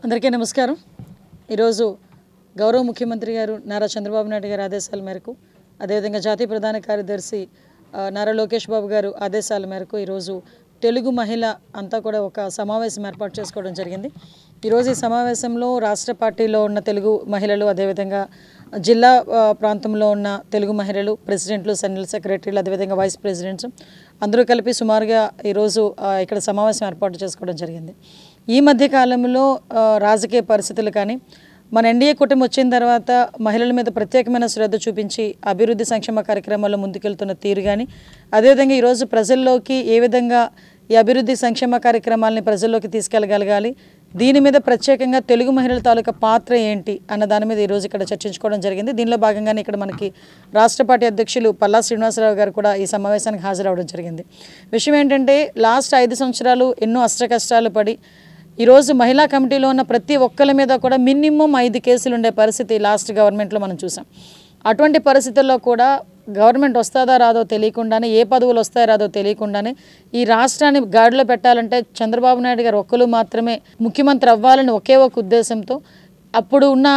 అందరికీ నమస్కారం. ఈరోజు గౌరవ ముఖ్యమంత్రి గారు నారా చంద్రబాబు నాయుడు గారి ఆదేశాల మేరకు, అదేవిధంగా జాతీయ ప్రధాన కార్యదర్శి నారా లోకేష్ బాబు గారు ఆదేశాల మేరకు ఈరోజు తెలుగు మహిళ అంతా కూడా ఒక సమావేశం ఏర్పాటు చేసుకోవడం జరిగింది. ఈరోజు ఈ సమావేశంలో రాష్ట్ర పార్టీలో ఉన్న తెలుగు మహిళలు, అదేవిధంగా జిల్లా ప్రాంతంలో ఉన్న తెలుగు మహిళలు, ప్రెసిడెంట్లు, జనరల్ సెక్రటరీలు, అదేవిధంగా వైస్ ప్రెసిడెంట్స్ అందరూ కలిపి సుమారుగా ఈరోజు ఇక్కడ సమావేశం ఏర్పాటు చేసుకోవడం జరిగింది. ఈ మధ్య కాలంలో రాజకీయ పరిస్థితులు కానీ, మన ఎన్డీఏ కూటమి వచ్చిన తర్వాత మహిళల మీద ప్రత్యేకమైన శ్రద్ధ చూపించి అభివృద్ధి సంక్షేమ కార్యక్రమాల్లో ముందుకెళ్తున్న తీరు కానీ, అదేవిధంగా ఈరోజు ప్రజల్లోకి ఏ విధంగా ఈ అభివృద్ధి సంక్షేమ కార్యక్రమాలని ప్రజల్లోకి తీసుకెళ్ళగలగాలి, దీని మీద ప్రత్యేకంగా తెలుగు మహిళల తాలూకా పాత్ర ఏంటి అన్న దాని మీద ఈరోజు ఇక్కడ చర్చించుకోవడం జరిగింది. దీనిలో భాగంగానే ఇక్కడ మనకి రాష్ట్ర పార్టీ అధ్యక్షులు పల్లా శ్రీనివాసరావు గారు కూడా ఈ సమావేశానికి హాజరవడం జరిగింది. విషయం ఏంటంటే, లాస్ట్ 5 సంవత్సరాలు ఎన్నో అష్టకష్టాలు పడి ఈరోజు మహిళా కమిటీలో ఉన్న ప్రతి ఒక్కరి మీద కూడా మినిమం 5 కేసులు ఉండే పరిస్థితి లాస్ట్ గవర్నమెంట్లో మనం చూసాం. అటువంటి పరిస్థితుల్లో కూడా గవర్నమెంట్ వస్తుందా రాదో తెలియకుండానే, ఏ పదవులు వస్తాయో రాదో తెలియకుండానే ఈ రాష్ట్రాన్ని గాడిలో పెట్టాలంటే చంద్రబాబు నాయుడు గారు ఒక్కరు మాత్రమే ముఖ్యమంత్రి అవ్వాలని ఒకే ఒక ఉద్దేశంతో అప్పుడు ఉన్న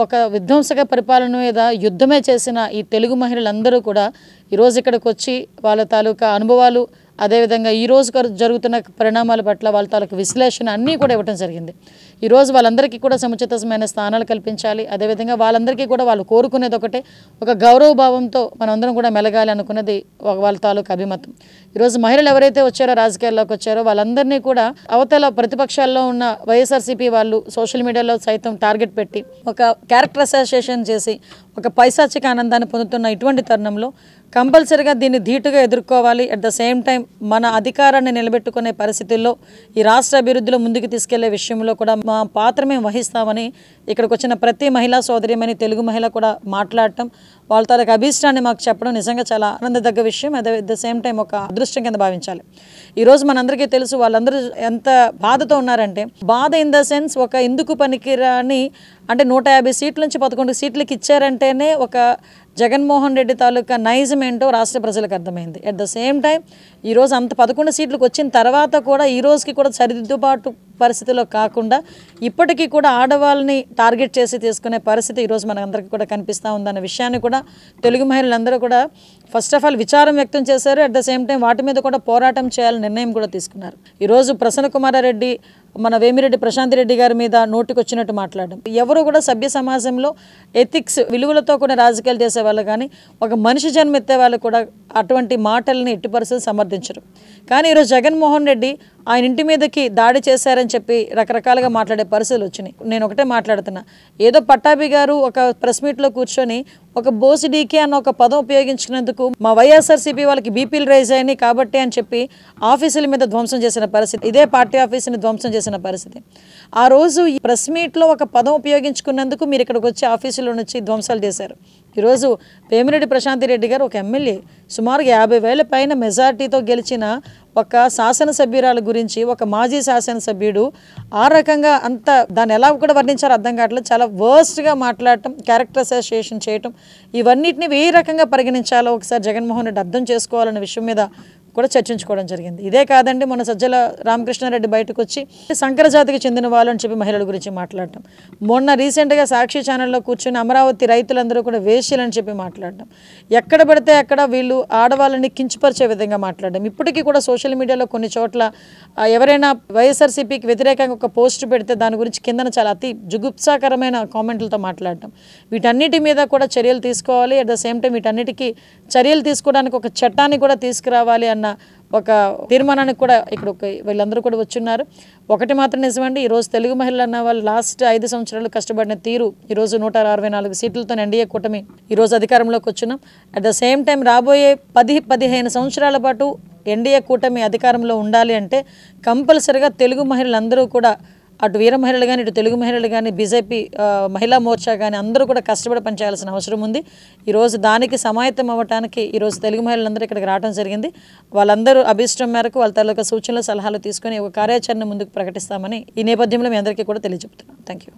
ఒక విధ్వంసక పరిపాలన మీద యుద్ధమే చేసిన ఈ తెలుగు మహిళలందరూ కూడా ఈరోజు ఇక్కడికి వచ్చి వాళ్ళ తాలూకా అనుభవాలు, అదేవిధంగా ఈరోజు జరుగుతున్న పరిణామాల పట్ల వాళ్ళ తాలూకు విశ్లేషణ అన్నీ కూడా ఇవ్వడం జరిగింది. ఈరోజు వాళ్ళందరికీ కూడా సముచితమైన స్థానాలు కల్పించాలి, అదేవిధంగా వాళ్ళందరికీ కూడా వాళ్ళు కోరుకునేది ఒకటే, ఒక గౌరవ భావంతో మనందరం కూడా మెలగాలి అనుకున్నది వాళ్ళ తాలూకు అభిమతం. ఈరోజు మహిళలు ఎవరైతే వచ్చారో, రాజకీయాల్లోకి వచ్చారో వాళ్ళందరినీ కూడా అవతల ప్రతిపక్షాల్లో ఉన్న వైఎస్ఆర్సీపీ వాళ్ళు సోషల్ మీడియాలో సైతం టార్గెట్ పెట్టి ఒక క్యారెక్టర్ అసోసియేషన్ చేసి ఒక పైశాచిక ఆనందాన్ని పొందుతున్న ఇటువంటి తరుణంలో కంపల్సరీగా దీన్ని ధీటుగా ఎదుర్కోవాలి. అట్ ద సేమ్ టైం మన అధికారాన్ని నిలబెట్టుకునే పరిస్థితుల్లో ఈ రాష్ట్ర అభివృద్ధిలో ముందుకు తీసుకెళ్లే విషయంలో కూడా మా పాత్ర మేము వహిస్తామని ఇక్కడికి వచ్చిన ప్రతి మహిళా సోదరిమని తెలుగు మహిళ కూడా మాట్లాడటం, వాళ్ళ తాలూకు అభీష్టాన్ని మాకు చెప్పడం నిజంగా చాలా ఆనందదగ్గ విషయం. అదే అట్ ద సేమ్ టైం ఒక అదృష్టం కింద భావించాలి. ఈరోజు మనందరికీ తెలుసు వాళ్ళందరూ ఎంత బాధతో ఉన్నారంటే, బాధ ఇన్ ద సెన్స్ ఒక ఎందుకు పనికిరాని అంటే 150 సీట్ల నుంచి 11 సీట్లకి ఇచ్చారంటేనే ఒక జగన్మోహన్ రెడ్డి తాలూకా నైజం ఏంటో రాష్ట్ర ప్రజలకు అర్థమైంది. అట్ ద సేమ్ టైం ఈరోజు అంత 11 సీట్లకు వచ్చిన తర్వాత కూడా ఈ రోజుకి కూడా సరిదిద్దుబాటు పరిస్థితిలో కాకుండా ఇప్పటికీ కూడా ఆడవాళ్ళని టార్గెట్ చేసి తీసుకునే పరిస్థితి ఈరోజు మనందరికీ కూడా కనిపిస్తూ ఉందన్న విషయాన్ని కూడా తెలుగు మహిళలందరూ కూడా ఫస్ట్ ఆఫ్ ఆల్ విచారం వ్యక్తం చేశారు. అట్ ద సేమ్ టైం వాటి మీద కూడా పోరాటం చేయాలని నిర్ణయం కూడా తీసుకున్నారు. ఈరోజు ప్రసన్న కుమారారెడ్డి, మన వేమిరెడ్డి ప్రశాంత్ రెడ్డి గారి మీద నోటికొచ్చినట్టు మాట్లాడడం, ఎవరు కూడా సభ్య సమాజంలో ఎథిక్స్ విలువలతో కూడా రాజకీయాలు చేసేవాళ్ళు కానీ ఒక మనిషి జన్మ ఎత్తే వాళ్ళు కూడా అటువంటి మాటల్ని ఎట్టి పరిస్థితులు సమర్థించరు. కానీ ఈరోజు జగన్మోహన్ రెడ్డి ఆయన ఇంటి మీదకి దాడి చేశారని చెప్పి రకరకాలుగా మాట్లాడే పరిస్థితులు వచ్చినాయి. నేను ఒకటే మాట్లాడుతున్నా, ఏదో పట్టాభి గారు ఒక ప్రెస్ మీట్లో కూర్చొని ఒక బోసిడీకే అన్న ఒక పదం ఉపయోగించుకున్నందుకు మా వైఎస్ఆర్సీపీ వాళ్ళకి బీపీలు రైజ్ అయినాయి కాబట్టి అని చెప్పి ఆఫీసుల మీద ధ్వంసం చేసిన పరిస్థితి, ఇదే పార్టీ ఆఫీసుని ధ్వంసం చేసిన పరిస్థితి. ఆ రోజు ఈ ప్రెస్ మీట్లో ఒక పదం ఉపయోగించుకున్నందుకు మీరు ఇక్కడికి వచ్చి ఆఫీసులో నుంచి ధ్వంసాలు చేశారు. ఈరోజు వేమిరెడ్డి ప్రశాంత్ రెడ్డి గారు ఒక ఎమ్మెల్యే, సుమారు 50,000 పైన మెజార్టీతో గెలిచిన ఒక శాసనసభ్యురాల గురించి ఒక మాజీ శాసనసభ్యుడు ఆ రకంగా అంత దాన్ని ఎలా కూడా వర్ణించారో అర్థం కావట్లేదు, చాలా వర్స్ట్గా మాట్లాడటం, క్యారెక్టర్ అసోసియేషన్ చేయటం, ఇవన్నిటిని ఏ రకంగా పరిగణించాలో ఒకసారి జగన్మోహన్ రెడ్డి అర్థం చేసుకోవాలనే విషయం మీద కూడా చర్చించుకోవడం జరిగింది. ఇదే కాదండి, మన సజ్జల రామకృష్ణారెడ్డి బయటకు వచ్చి సంకర జాతికి చెందిన వాళ్ళు అని చెప్పి మహిళల గురించి మాట్లాడటం, మొన్న రీసెంట్గా సాక్షి ఛానల్లో కూర్చొని అమరావతి రైతులందరూ కూడా వేశ్యలని చెప్పి మాట్లాడటం, ఎక్కడ పడితే అక్కడ వీళ్ళు ఆడవాళ్ళని కించపరిచే విధంగా మాట్లాడడం, ఇప్పటికీ కూడా సోషల్ మీడియాలో కొన్ని చోట్ల ఎవరైనా వైఎస్ఆర్సీపీకి వ్యతిరేకంగా ఒక పోస్ట్ పెడితే దాని గురించి కిందన చాలా అతి జుగుప్సాకరమైన కామెంట్లతో మాట్లాడటం, వీటన్నిటి మీద కూడా చర్యలు తీసుకోవాలి. అట్ ద సేమ్ టైం వీటన్నిటికీ చర్యలు తీసుకోవడానికి ఒక చట్టాన్ని కూడా తీసుకురావాలి అన్న ఒక తీర్మానానికి కూడా ఇక్కడ వీళ్ళందరూ కూడా వచ్చున్నారు. ఒకటి మాత్రం నిజమండి, ఈరోజు తెలుగు మహిళలు అన్న వాళ్ళు లాస్ట్ 5 సంవత్సరాలు కష్టపడిన తీరు, ఈరోజు 164 సీట్లతో ఎన్డీఏ కూటమి ఈరోజు అధికారంలోకి వచ్చినాం. అట్ ద సేమ్ టైం రాబోయే 10-15 సంవత్సరాల పాటు ఎన్డీఏ కూటమి అధికారంలో ఉండాలి అంటే కంపల్సరిగా తెలుగు మహిళలందరూ కూడా, అటు వీర మహిళలు కానీ, ఇటు తెలుగు మహిళలు కానీ, బీజేపీ మహిళా మోర్చా కానీ అందరూ కూడా కష్టపడి పనిచేయాల్సిన అవసరం ఉంది. ఈరోజు దానికి సమాయత్తం అవ్వడానికి ఈరోజు తెలుగు మహిళలందరూ ఇక్కడికి రావడం జరిగింది. వాళ్ళందరూ అభిష్టం మేరకు వాళ్ళ తాలూకా సూచనలు, సలహాలు తీసుకొని ఒక కార్యాచరణ ముందుకు ప్రకటిస్తామని ఈ నేపథ్యంలో మీ అందరికీ కూడా తెలియజెప్తున్నాను. Thank you.